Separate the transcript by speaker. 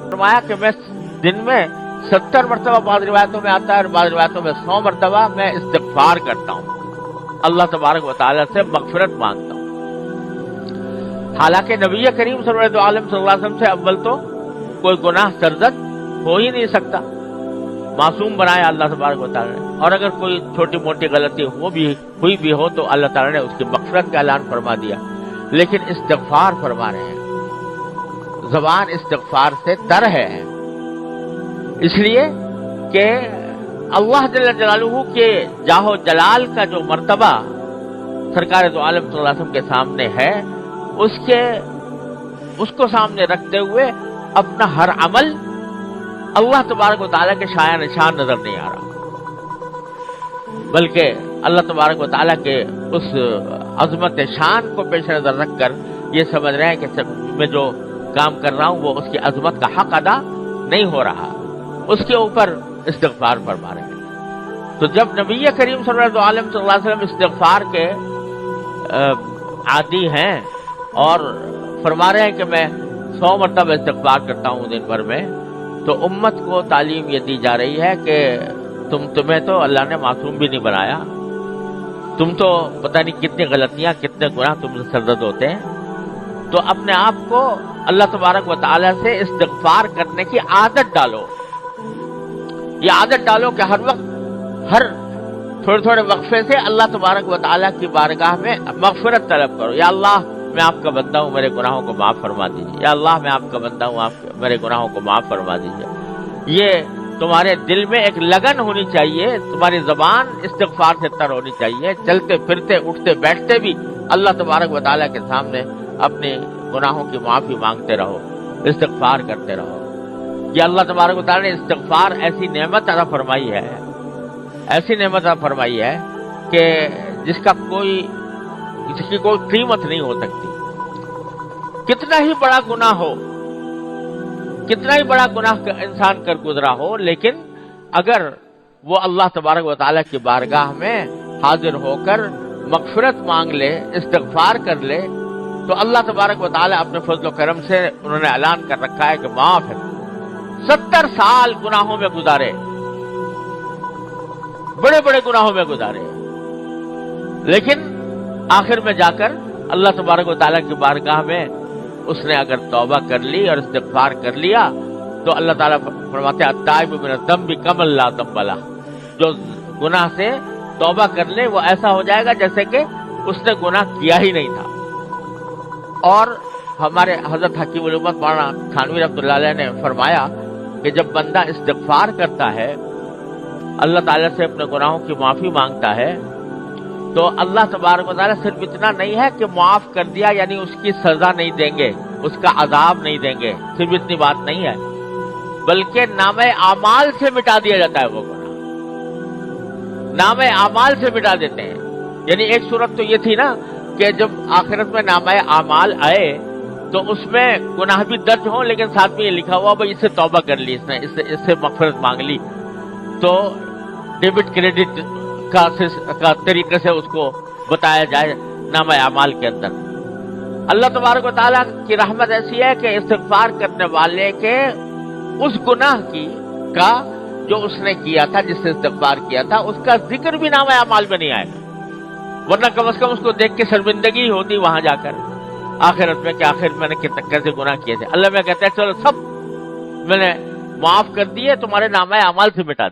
Speaker 1: فرمایا کہ میں دن میں 70 مرتبہ، بعض روایتوں میں آتا ہے اور بعض روایتوں میں 100 مرتبہ میں استغفار کرتا ہوں، اللہ تبارک و تعالیٰ سے مغفرت مانگتا ہوں۔ حالانکہ نبی کریم صلی اللہ علیہ وسلم سے اول تو کوئی گناہ سرزد ہو ہی نہیں سکتا، معصوم بنایا اللہ تبارک و تعالیٰ نے، اور اگر کوئی چھوٹی موٹی غلطی ہوئی بھی ہو تو اللہ تعالیٰ نے اس کی مغفرت کا اعلان فرما دیا، لیکن استغفار فرما رہے ہیں، زبان استغفار سے تر ہے، اس لیے کہ اللہ جل جلالہ کے جاہ و جلال کا جو مرتبہ سرکار دو عالم صلی اللہ علیہ وسلم کے سامنے ہے، اس کو سامنے رکھتے ہوئے اپنا ہر عمل اللہ تبارک و تعالیٰ کے شایان نشان نظر نہیں آ رہا، بلکہ اللہ تبارک و تعالیٰ کے اس عظمت شان کو پیش نظر رکھ کر یہ سمجھ رہے ہیں کہ میں جو کام کر رہا ہوں وہ اس کی عظمت کا حق ادا نہیں ہو رہا، اس کے اوپر استغفار فرما رہے ہیں۔ تو جب نبی کریم صلی اللہ علیہ وسلم استغفار کے عادی ہیں اور فرما رہے ہیں کہ میں 100 مرتبہ استغفار کرتا ہوں دن بھر میں، تو امت کو تعلیم یہ دی جا رہی ہے کہ تمہیں تو اللہ نے معصوم بھی نہیں بنایا، تم تو پتہ نہیں کتنی غلطیاں کتنے گناہ تم سے سرزد ہوتے ہیں، تو اپنے آپ کو اللہ تبارک و تعالیٰ سے استغفار کرنے کی عادت ڈالو، یہ عادت ڈالو کہ ہر وقت ہر تھوڑے تھوڑے وقفے سے اللہ تبارک و تعالیٰ کی بارگاہ میں مغفرت طلب کرو، یا اللہ میں آپ کا بندہ ہوں، میرے گناہوں کو معاف فرما دیجیے، یا اللہ میں آپ کا بندہ ہوں، میرے گناہوں کو معاف فرما دیجیے۔ یہ تمہارے دل میں ایک لگن ہونی چاہیے، تمہاری زبان استغفار سے تر ہونی چاہیے، چلتے پھرتے اٹھتے بیٹھتے بھی اللہ تبارک و تعالیٰ کے سامنے اپنے گناہوں کی معافی مانگتے رہو، استغفار کرتے رہو۔ یہ اللہ تبارک و تعالیٰ نے استغفار ایسی نعمت عطا فرمائی ہے، ایسی نعمت عطا فرمائی ہے کہ جس کی کوئی قیمت نہیں ہو سکتی۔ کتنا ہی بڑا گناہ ہو، کتنا ہی بڑا گناہ انسان کر گزرا ہو، لیکن اگر وہ اللہ تبارک و تعالیٰ کی بارگاہ میں حاضر ہو کر مغفرت مانگ لے، استغفار کر لے، تو اللہ تبارک و تعالیٰ اپنے فضل و کرم سے انہوں نے اعلان کر رکھا ہے کہ معاف ہے۔ 70 سال گناہوں میں گزارے، بڑے بڑے گناہوں میں گزارے، لیکن آخر میں جا کر اللہ تبارک و تعالیٰ کی بارگاہ میں اس نے اگر توبہ کر لی اور استغفار کر لیا تو اللہ تعالیٰ فرماتے ہیں التائب من الذنب کمن لا ذنب لہ، جو گناہ سے توبہ کر لے وہ ایسا ہو جائے گا جیسے کہ اس نے گناہ کیا ہی نہیں تھا۔ اور ہمارے حضرت حکیم الامت مولانا تھانوی رحمۃ اللہ علیہ نے فرمایا کہ جب بندہ استغفار کرتا ہے، اللہ تعالیٰ سے اپنے گناہوں کی معافی مانگتا ہے، تو اللہ تبارک و تعالیٰ صرف اتنا نہیں ہے کہ معاف کر دیا یعنی اس کی سزا نہیں دیں گے، اس کا عذاب نہیں دیں گے، صرف اتنی بات نہیں ہے، بلکہ نام اعمال سے مٹا دیا جاتا ہے وہ گناہ، نام اعمال سے مٹا دیتے ہیں۔ یعنی ایک صورت تو یہ تھی نا کہ جب آخرت میں نام اعمال آئے تو اس میں گناہ بھی درج ہوں، لیکن ساتھ میں یہ لکھا ہوا بھائی اس سے توبہ کر لی، اس سے مغفرت مانگ لی، تو ڈیبٹ کریڈٹ کا طریقے سے اس کو بتایا جائے نام اعمال کے اندر۔ اللہ تبارک و تعالیٰ کی رحمت ایسی ہے کہ استغفار کرنے والے کے اس گناہ کا جو اس نے کیا تھا، جس سے استغفار کیا تھا، اس کا ذکر بھی نام اعمال میں نہیں آئے گا، ورنہ کم از کم اس کو دیکھ کے شرمندگی ہوتی وہاں جا کر آخرت میں کہ آخر میں نے کیسے گناہ کیے تھے۔ اللہ میں کہتا ہے چلو سب میں نے معاف کر دیے، تمہارے نام اعمال سے مٹا